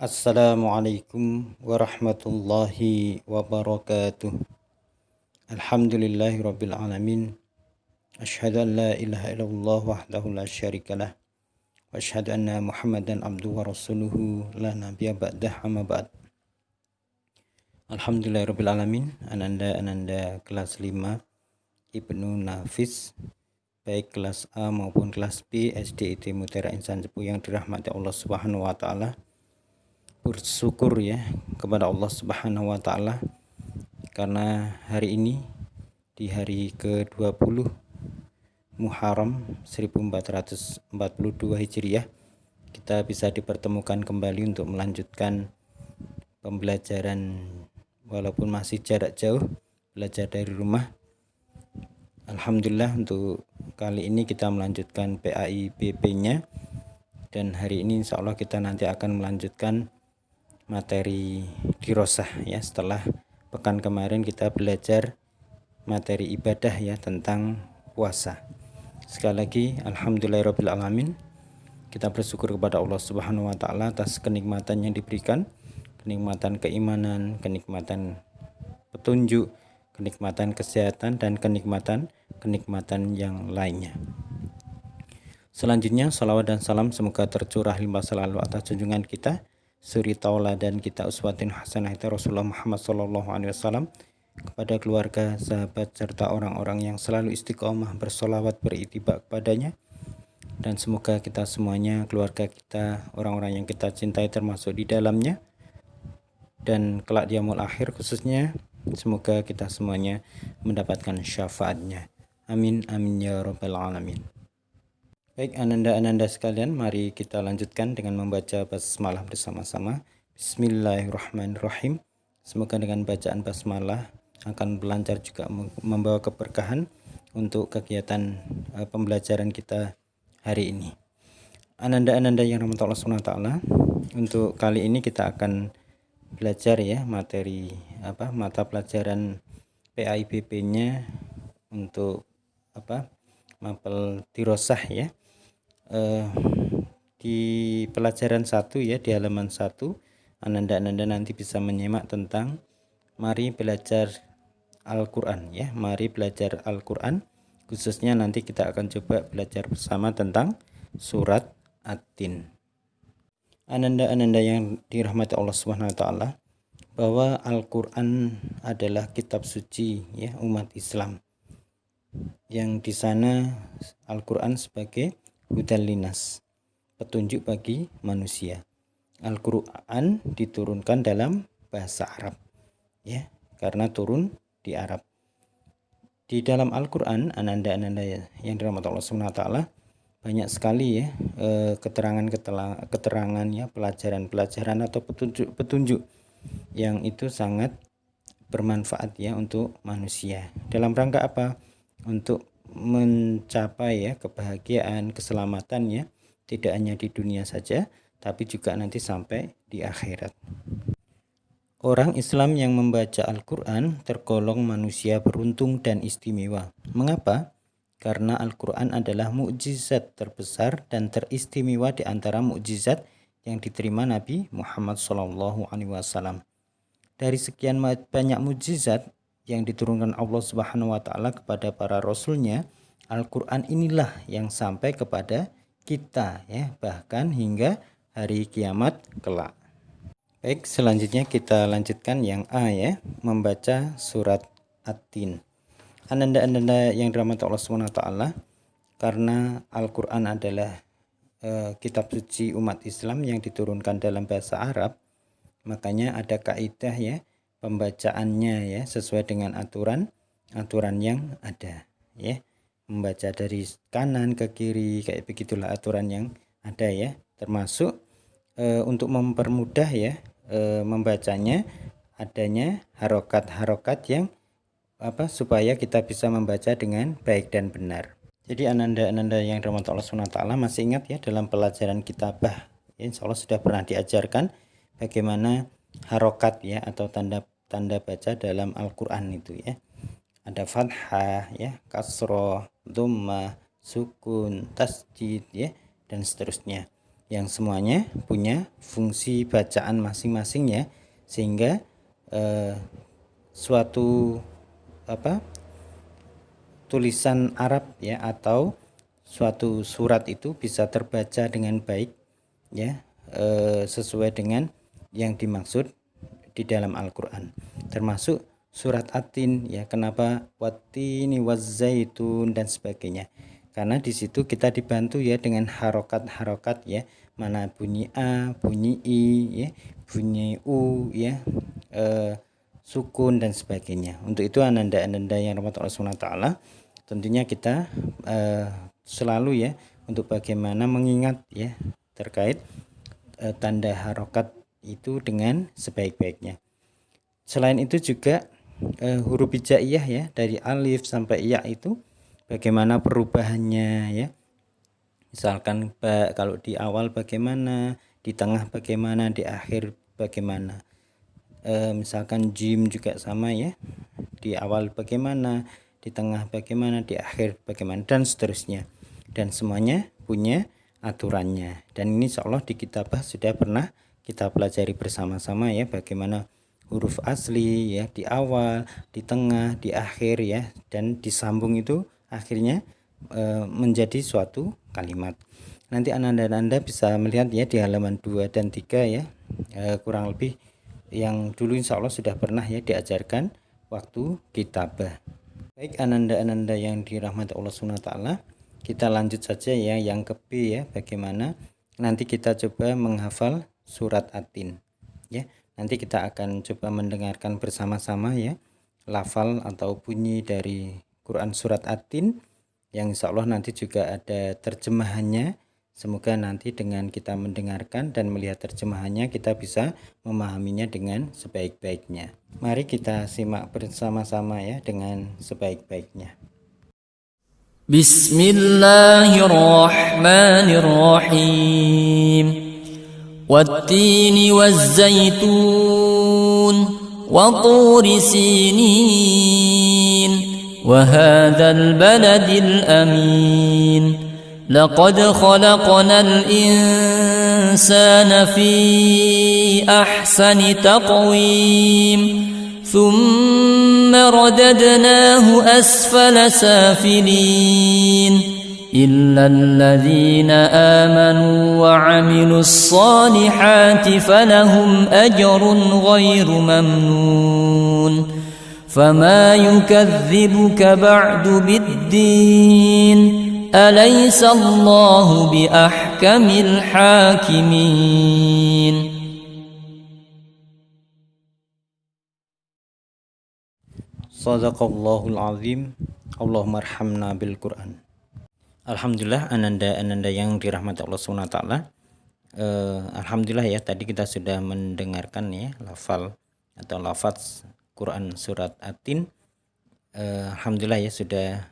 Assalamualaikum warahmatullahi wabarakatuh. Alhamdulillahirabbil alamin. Asyhadu an la ilaha illallah wahdahu la syarikalah wa asyhadu anna Muhammadan abduhu wa rasuluhu la nabiyya ba'dah amma ba'd. Alhamdulillahirabbil alamin. Ananda kelas 5 Ibnu Nafis, baik kelas A maupun kelas B SDIT Mutiara Insan Cepu yang dirahmati Allah Subhanahu wa taala. Bersyukur ya kepada Allah Subhanahu wa taala karena hari ini di hari ke-20 Muharram 1442 Hijriah kita bisa dipertemukan kembali untuk melanjutkan pembelajaran walaupun masih jarak jauh, belajar dari rumah. Alhamdulillah untuk kali ini kita melanjutkan PAIBP-nya, dan hari ini insya Allah kita nanti akan melanjutkan materi dirosah ya. Setelah pekan kemarin kita belajar materi ibadah ya tentang puasa. Sekali lagi alhamdulillahirabbil alamin, kita bersyukur kepada Allah Subhanahu wa taala atas kenikmatan yang diberikan, kenikmatan keimanan, kenikmatan petunjuk, kenikmatan kesehatan, dan kenikmatan yang lainnya. Selanjutnya salawat dan salam semoga tercurah limpah selalu atas junjungan kita, suri tauladan kita, uswatin hasanah itu Rasulullah Muhammad SAW, kepada keluarga, sahabat, serta orang-orang yang selalu istiqomah bersolawat beritiba kepadanya. Dan semoga kita semuanya, keluarga kita, orang-orang yang kita cintai termasuk di dalamnya, dan kelak di yaumul akhir khususnya semoga kita semuanya mendapatkan syafaatnya. Amin amin ya rabbal alamin. Baik ananda-ananda sekalian, mari kita lanjutkan dengan membaca basmalah bersama-sama. Bismillahirrahmanirrahim. Semoga dengan bacaan basmalah akan berlancar juga membawa keberkahan untuk kegiatan pembelajaran kita hari ini. Ananda-ananda yang rahmat Allah SWT, untuk kali ini kita akan belajar ya materi mata pelajaran PAIBP-nya untuk mapel dirosah ya. Di pelajaran 1 ya, di halaman 1 ananda-ananda nanti bisa menyimak tentang mari belajar Al-Quran ya. Mari belajar Al-Quran, khususnya nanti kita akan coba belajar bersama tentang surat At-Tin. Ananda-ananda yang dirahmati Allah Subhanahu wa taala, bahwa Al-Quran adalah kitab suci ya umat Islam, yang di sana Al-Quran sebagai hudal linas, petunjuk bagi manusia. Al-Quran diturunkan dalam bahasa Arab ya, karena turun di Arab. Di dalam Al-Quran, ananda-ananda yang dirahmati Allah Subhanahu wa taala, banyak sekali ya keterangan ya, pelajaran atau petunjuk yang itu sangat bermanfaat ya untuk manusia. Dalam rangka apa? Untuk mencapai ya kebahagiaan, keselamatan ya, tidak hanya di dunia saja tapi juga nanti sampai di akhirat. Orang Islam yang membaca Al-Quran tergolong manusia beruntung dan istimewa. Mengapa? Karena Al-Quran adalah mukjizat terbesar dan teristimewa di antara mukjizat yang diterima Nabi Muhammad SAW. Dari sekian banyak mukjizat yang diturunkan Allah Subhanahu wa taala kepada para rasulnya, Al-Quran inilah yang sampai kepada kita ya, bahkan hingga hari kiamat kelak. Baik, selanjutnya kita lanjutkan yang A ya, membaca surat At-Tin. Ananda-ananda yang dirahmati Allah Subhanahu wa taala, karena Al-Quran adalah kitab suci umat Islam yang diturunkan dalam bahasa Arab, makanya ada kaidah ya pembacaannya ya, sesuai dengan aturan yang ada ya. Membaca dari kanan ke kiri, kayak begitulah aturan yang ada ya. Termasuk untuk mempermudah ya membacanya, adanya harokat-harokat yang supaya kita bisa membaca dengan baik dan benar. Jadi ananda-ananda yang dirahmati Allah SWT masih ingat ya, dalam pelajaran kitabah ya, insya Allah sudah pernah diajarkan bagaimana harokat ya atau tanda baca dalam Al-Quran itu ya. Ada fathah ya, kasroh, dhammah, sukun, tasdid ya, dan seterusnya. yang semuanya punya fungsi bacaan masing-masing ya, sehingga suatu tulisan Arab ya atau suatu surat itu bisa terbaca dengan baik ya, sesuai dengan yang dimaksud di dalam Al-Qur'an. Termasuk surat At-Tin ya, kenapa wattini wazzaitun dan sebagainya. Karena di situ kita dibantu ya dengan harokat-harokat ya, mana bunyi A, bunyi I ya, bunyi U ya, sukun dan sebagainya. Untuk itu ananda-ananda yang rahmat Allah SWT, tentunya kita selalu ya untuk bagaimana mengingat ya terkait tanda harokat itu dengan sebaik-baiknya. Selain itu juga huruf hijaiyah ya, dari alif sampai ya itu bagaimana perubahannya ya. Misalkan ba, kalau di awal bagaimana, di tengah bagaimana, di akhir bagaimana. Misalkan jim juga sama ya, di awal bagaimana, di tengah bagaimana, di akhir bagaimana, dan seterusnya. Dan semuanya punya aturannya. Dan ini insyaallah di kitabah sudah pernah kita pelajari bersama-sama ya, bagaimana huruf asli ya di awal, di tengah, di akhir ya, dan disambung itu akhirnya menjadi suatu kalimat. Nanti anda bisa melihat ya di halaman 2 dan 3 ya, kurang lebih yang dulu insya Allah sudah pernah ya diajarkan waktu kitabah. Baik ananda-ananda yang dirahmati Allah SWT, kita lanjut saja ya yang ke B ya, bagaimana nanti kita coba menghafal surat At-Tin ya. Nanti kita akan coba mendengarkan bersama-sama ya lafal atau bunyi dari Quran surat At-Tin, yang insya Allah nanti juga ada terjemahannya. Semoga nanti dengan kita mendengarkan dan melihat terjemahannya kita bisa memahaminya dengan sebaik-baiknya. Mari kita simak bersama-sama ya dengan sebaik-baiknya. Bismillahirrahmanirrahim. Wattini wazzaitun wa turi sinin وهذا البلد الأمين لقد خلقنا الإنسان في أحسن تقويم ثم رددناه أسفل سافلين إلا الذين آمنوا وعملوا الصالحات فلهم أجر غير ممنون فما يكذبك بعد بالدين أليس الله بأحكم الحاكمين. Shadaqallahul azim. Allahumma arhamna bil Quran. Alhamdulillah ananda-ananda yang dirahmati Allah SWT. Alhamdulillah ya, tadi kita sudah mendengarkan ya lafal atau lafaz Quran surat At-Tin. Alhamdulillah ya sudah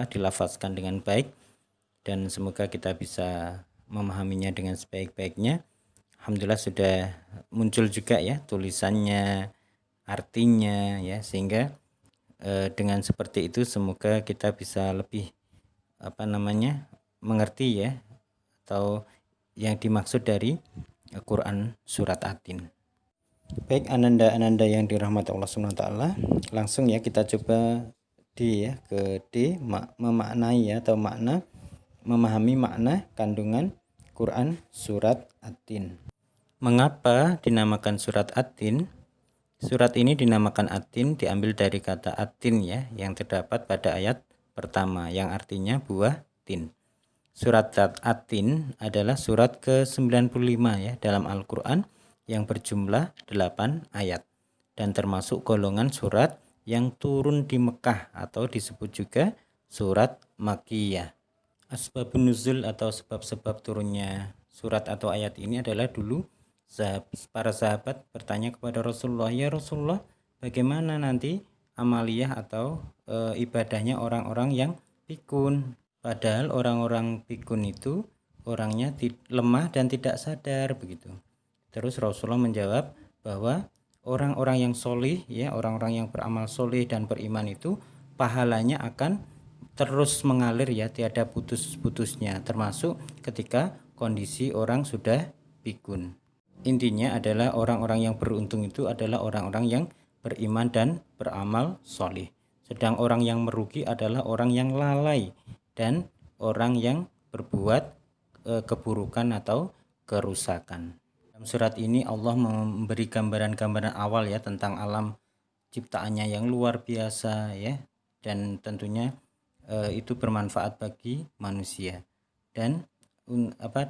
dilafazkan dengan baik, dan semoga kita bisa memahaminya dengan sebaik-baiknya. Alhamdulillah sudah muncul juga ya tulisannya, artinya ya, sehingga dengan seperti itu semoga kita bisa lebih mengerti ya atau yang dimaksud dari Quran surat At-Tin. Baik ananda-ananda yang dirahmati Allah SWT, langsung ya kita coba D ya, ke D, memaknai ya, atau makna, memahami makna kandungan Quran surat At-Tin. Mengapa dinamakan surat At-Tin? Surat ini dinamakan At-Tin diambil dari kata At-Tin ya, yang terdapat pada ayat pertama yang artinya buah tin. Surat At-Tin adalah surat ke-95 ya dalam Al-Qur'an, yang berjumlah 8 ayat dan termasuk golongan surat yang turun di Mekah atau disebut juga surat Makkiyah. Asbabun nuzul atau sebab-sebab turunnya surat atau ayat ini adalah dulu para sahabat bertanya kepada Rasulullah, ya Rasulullah, bagaimana nanti amaliyah atau ibadahnya orang-orang yang pikun? Padahal orang-orang pikun itu orangnya lemah dan tidak sadar begitu. Terus Rasulullah menjawab bahwa orang-orang yang solih ya, orang-orang yang beramal solih dan beriman itu pahalanya akan terus mengalir ya, tiada putus-putusnya, termasuk ketika kondisi orang sudah pikun. Intinya adalah orang-orang yang beruntung itu adalah orang-orang yang beriman dan beramal soleh. Sedang orang yang merugi adalah orang yang lalai dan orang yang berbuat keburukan atau kerusakan. Dalam surat ini Allah memberi gambaran-gambaran awal ya tentang alam ciptaannya yang luar biasa ya, dan tentunya itu bermanfaat bagi manusia. Dan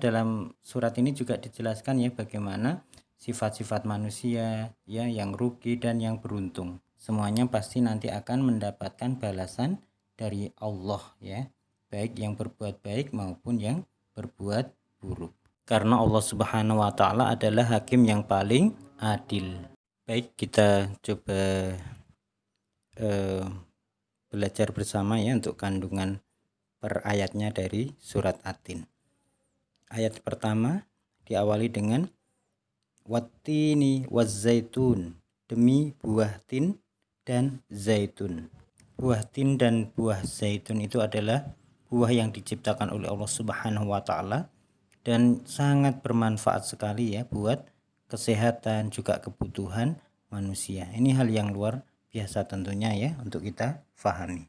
dalam surat ini juga dijelaskan ya bagaimana sifat-sifat manusia ya yang rugi dan yang beruntung. Semuanya pasti nanti akan mendapatkan balasan dari Allah ya, baik yang berbuat baik maupun yang berbuat buruk. Karena Allah Subhanahu wa taala adalah hakim yang paling adil. Baik, kita coba belajar bersama ya untuk kandungan per ayatnya dari surat At-Tin. Ayat pertama diawali dengan wattini wazzaitun, demi buah tin dan zaitun. Buah tin dan buah zaitun itu adalah buah yang diciptakan oleh Allah Subhanahu wa taala dan sangat bermanfaat sekali ya buat kesehatan juga kebutuhan manusia. Ini hal yang luar biasa tentunya ya untuk kita fahami.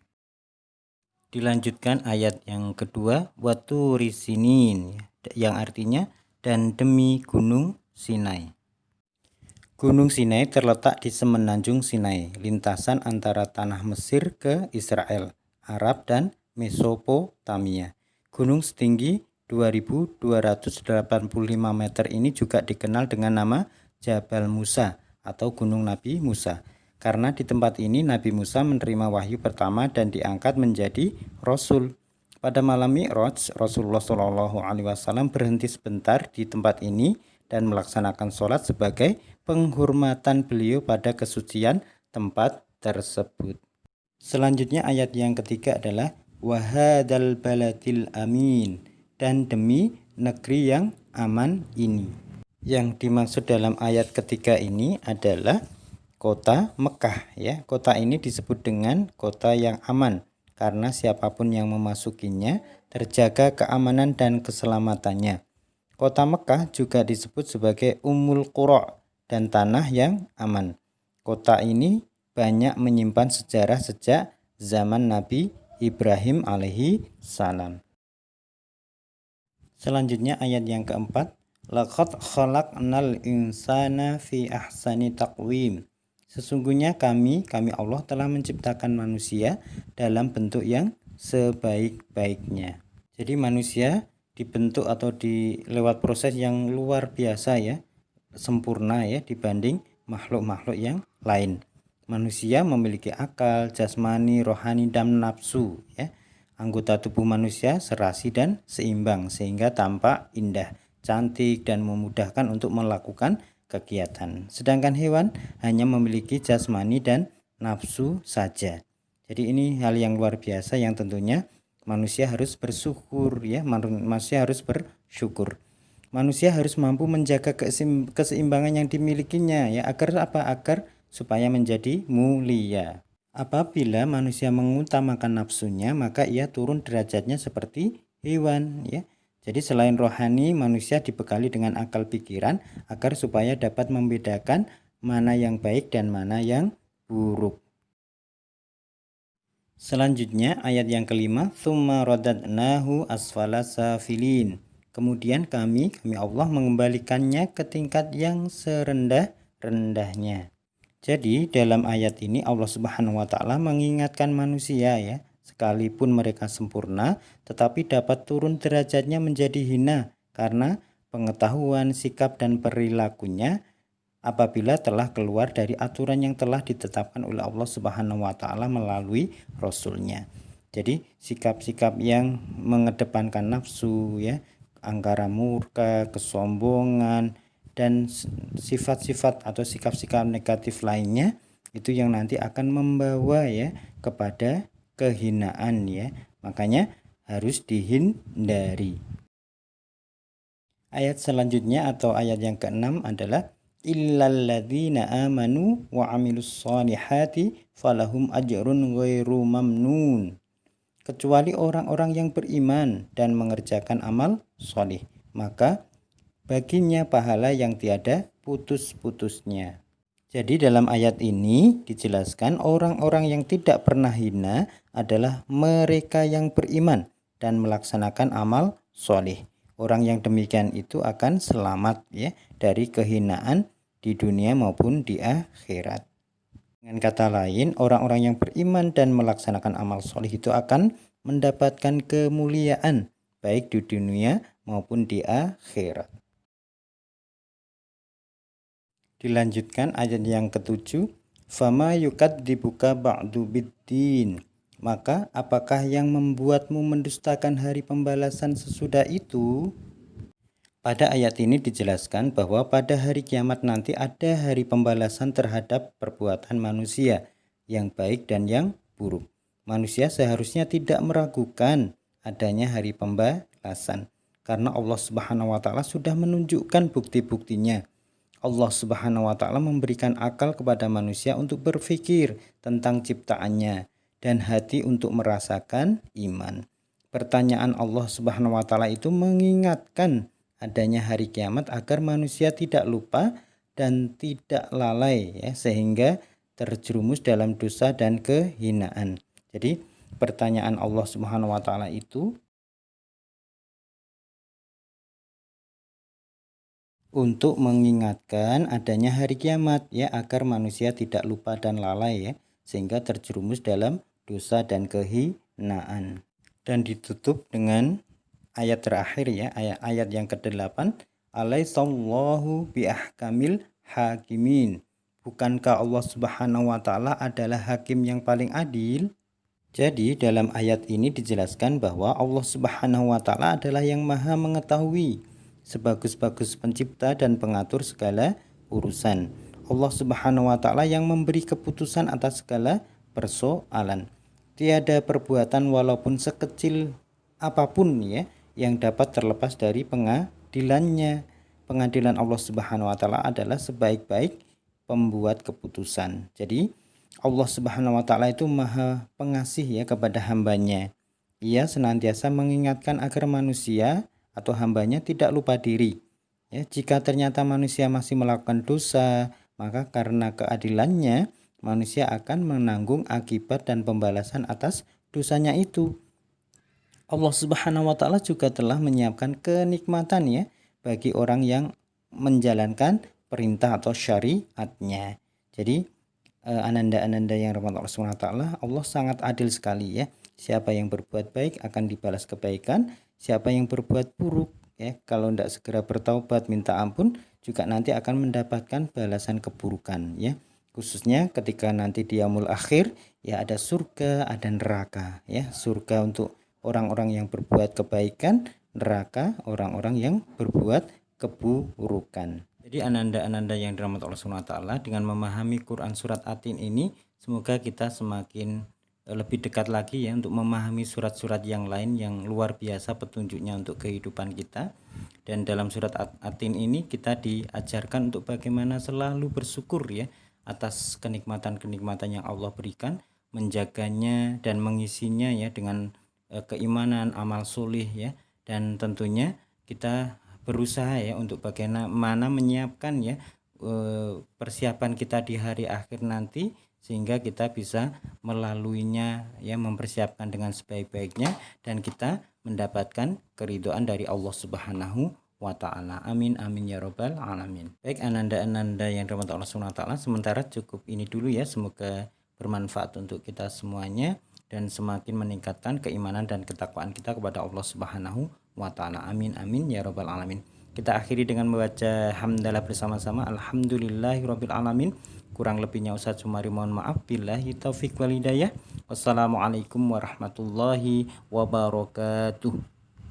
Dilanjutkan ayat yang kedua, waturi sinin, yang artinya dan demi gunung Sinai. Gunung Sinai terletak di semenanjung Sinai, lintasan antara tanah Mesir ke Israel, Arab dan Mesopotamia. Gunung setinggi 2.285 meter ini juga dikenal dengan nama Jabal Musa atau Gunung Nabi Musa. Karena di tempat ini Nabi Musa menerima wahyu pertama dan diangkat menjadi Rasul. Pada malam Mi'raj, Rasulullah SAW berhenti sebentar di tempat ini dan melaksanakan sholat sebagai penghormatan beliau pada kesucian tempat tersebut. Selanjutnya ayat yang ketiga adalah wahadal baladil amin, dan demi negeri yang aman ini. Yang dimaksud dalam ayat ketiga ini adalah kota Mekah ya. Kota ini disebut dengan kota yang aman karena siapapun yang memasukinya terjaga keamanan dan keselamatannya. Kota Mekah juga disebut sebagai Ummul Qura dan tanah yang aman. Kota ini banyak menyimpan sejarah sejak zaman Nabi Ibrahim alaihi salam. Selanjutnya ayat yang keempat, laqad khalaqnal insana fi ahsani taqwim. Sesungguhnya kami Allah telah menciptakan manusia dalam bentuk yang sebaik-baiknya. Jadi manusia dibentuk atau lewat proses yang luar biasa ya, sempurna ya dibanding makhluk-makhluk yang lain. Manusia memiliki akal, jasmani, rohani, dan nafsu ya. Anggota tubuh manusia serasi dan seimbang sehingga tampak indah, cantik dan memudahkan untuk melakukan kegiatan. Sedangkan hewan hanya memiliki jasmani dan nafsu saja. Jadi ini hal yang luar biasa yang tentunya manusia harus bersyukur ya, manusia harus bersyukur. Manusia harus mampu menjaga keseimbangan yang dimilikinya ya, agar apa? Agar supaya menjadi mulia. Apabila manusia mengutamakan nafsunya, maka ia turun derajatnya seperti hewan ya. Jadi selain rohani, manusia dibekali dengan akal pikiran agar supaya dapat membedakan mana yang baik dan mana yang buruk. Selanjutnya ayat yang kelima, tsumma radadnahu asfala safilin. Kemudian kami Allah mengembalikannya ke tingkat yang serendah-rendahnya. Jadi dalam ayat ini Allah Subhanahu wa taala mengingatkan manusia ya, sekalipun mereka sempurna, tetapi dapat turun derajatnya menjadi hina karena pengetahuan, sikap, dan perilakunya apabila telah keluar dari aturan yang telah ditetapkan oleh Allah Subhanahu wa taala melalui Rasul-Nya. Jadi sikap-sikap yang mengedepankan nafsu ya, angkara murka, kesombongan, dan sifat-sifat atau sikap-sikap negatif lainnya itu yang nanti akan membawa ya kepada kehinaan ya. Makanya harus dihindari. Ayat selanjutnya atau ayat yang ke-6 adalah illalladzina amanu wa amilus solihati falahum ajrun ghairu mamnun. kecuali orang-orang yang beriman dan mengerjakan amal solih, maka baginya pahala yang tiada putus-putusnya. Jadi dalam ayat ini dijelaskan orang-orang yang tidak pernah hina adalah mereka yang beriman dan melaksanakan amal solih. Orang yang demikian itu akan selamat ya dari kehinaan di dunia maupun di akhirat. Dengan kata lain, orang-orang yang beriman dan melaksanakan amal solih itu akan mendapatkan kemuliaan baik di dunia maupun di akhirat. Dilanjutkan ayat yang ke-7, fama yukadzibuka ba'du biddin. Maka apakah yang membuatmu mendustakan hari pembalasan sesudah itu? Pada ayat ini dijelaskan bahwa pada hari kiamat nanti ada hari pembalasan terhadap perbuatan manusia yang baik dan yang buruk. Manusia seharusnya tidak meragukan adanya hari pembalasan karena Allah Subhanahu wa taala sudah menunjukkan bukti-buktinya. Allah Subhanahu wa taala memberikan akal kepada manusia untuk berpikir tentang ciptaannya dan hati untuk merasakan iman. Pertanyaan Allah Subhanahu wa taala itu mengingatkan adanya hari kiamat agar manusia tidak lupa dan tidak lalai ya, sehingga terjerumus dalam dosa dan kehinaan. Jadi pertanyaan Allah Subhanahu wa taala itu untuk mengingatkan adanya hari kiamat ya, agar manusia tidak lupa dan lalai ya, sehingga terjerumus dalam dosa dan kehinaan. Dan ditutup dengan ayat terakhir ya, ayat yang ke-8, alaihissallahu biahkamil hakimin. Bukankah Allah Subhanahu wa taala adalah hakim yang paling adil? Jadi dalam ayat ini dijelaskan bahwa Allah Subhanahu wa taala adalah yang maha mengetahui, sebagus-bagus pencipta dan pengatur segala urusan. Allah Subhanahu wa taala yang memberi keputusan atas segala persoalan. Tiada perbuatan walaupun sekecil apapun ya yang dapat terlepas dari pengadilannya. Pengadilan Allah Subhanahu wa taala adalah sebaik-baik pembuat keputusan. Jadi Allah Subhanahu wa taala itu maha pengasih ya kepada hambanya. Ia senantiasa mengingatkan agar manusia atau hambanya tidak lupa diri. Ya, jika ternyata manusia masih melakukan dosa, maka karena keadilannya manusia akan menanggung akibat dan pembalasan atas dosanya itu. Allah Subhanahu wa taala juga telah menyiapkan kenikmatan ya bagi orang yang menjalankan perintah atau syariatnya. Jadi ananda-ananda yang rahmat Allah Subhanahu wa taala, Allah sangat adil sekali ya. Siapa yang berbuat baik akan dibalas kebaikan, siapa yang berbuat buruk ya, kalau tidak segera bertaubat minta ampun juga nanti akan mendapatkan balasan keburukan ya. Khususnya ketika nanti di yaumul akhir ya, ada surga, ada neraka ya. Surga untuk orang-orang yang berbuat kebaikan, neraka orang-orang yang berbuat keburukan. Jadi ananda-ananda yang dirahmati Allah Subhanahu wa taala, dengan memahami Quran surat At-Tin ini semoga kita semakin lebih dekat lagi ya untuk memahami surat-surat yang lain yang luar biasa petunjuknya untuk kehidupan kita. Dan dalam surat At-Tin ini kita diajarkan untuk bagaimana selalu bersyukur ya atas kenikmatan-kenikmatan yang Allah berikan, menjaganya dan mengisinya ya dengan keimanan, amal solih ya, dan tentunya kita berusaha ya untuk bagaimana menyiapkan ya persiapan kita di hari akhir nanti sehingga kita bisa melaluinya ya, mempersiapkan dengan sebaik-baiknya dan kita mendapatkan keridhaan dari Allah Subhanahu wa taala. Amin amin ya rabbal alamin. Baik ananda-ananda yang dirahmati Allah Subhanahu wa taala, sementara cukup ini dulu ya, semoga bermanfaat untuk kita semuanya dan semakin meningkatkan keimanan dan ketakwaan kita kepada Allah Subhanahu wa taala. Amin amin ya rabbal alamin. Kita akhiri dengan membaca hamdalah bersama-sama. Alhamdulillahirabbil alamin. Kurang lebihnya Ustaz Sumari mohon maaf. Billahi taufik wal hidayah. Wassalamualaikum warahmatullahi wabarakatuh.